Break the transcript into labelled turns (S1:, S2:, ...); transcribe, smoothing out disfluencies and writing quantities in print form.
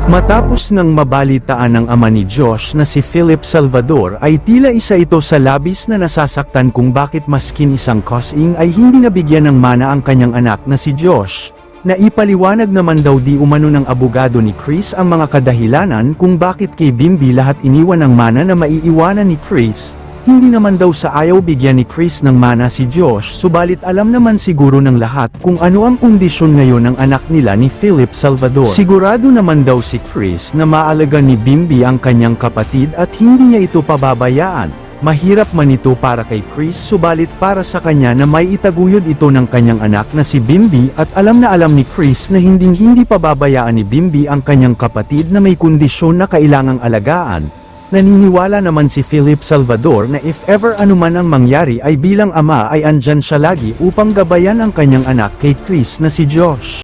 S1: Matapos nang mabalitaan ng ama ni Josh na si Philip Salvador ay tila isa ito sa labis na nasasaktan kung bakit maskin isang cousin ay hindi nabigyan ng mana ang kanyang anak na si Josh. Naipaliwanag naman daw di umano ng abogado ni Chris ang mga kadahilanan kung bakit kay Bimby lahat iniwan ng mana na maiiwanan ni Chris. Hindi naman daw sa ayaw bigyan ni Chris ng mana si Josh, subalit alam naman siguro ng lahat kung ano ang kondisyon ngayon ng anak nila ni Philip Salvador. Sigurado naman daw si Chris na maalaga ni Bimby ang kanyang kapatid at hindi niya ito pababayaan. Mahirap man ito para kay Chris, subalit para sa kanya na may itaguyod ito ng kanyang anak na si Bimby at alam na alam ni Chris na hindi pababayaan ni Bimby ang kanyang kapatid na may kondisyon na kailangang alagaan. Naniniwala naman si Philip Salvador na if ever anuman ang mangyari ay bilang ama ay andyan siya lagi upang gabayan ang kanyang anak kay Chris na si Josh.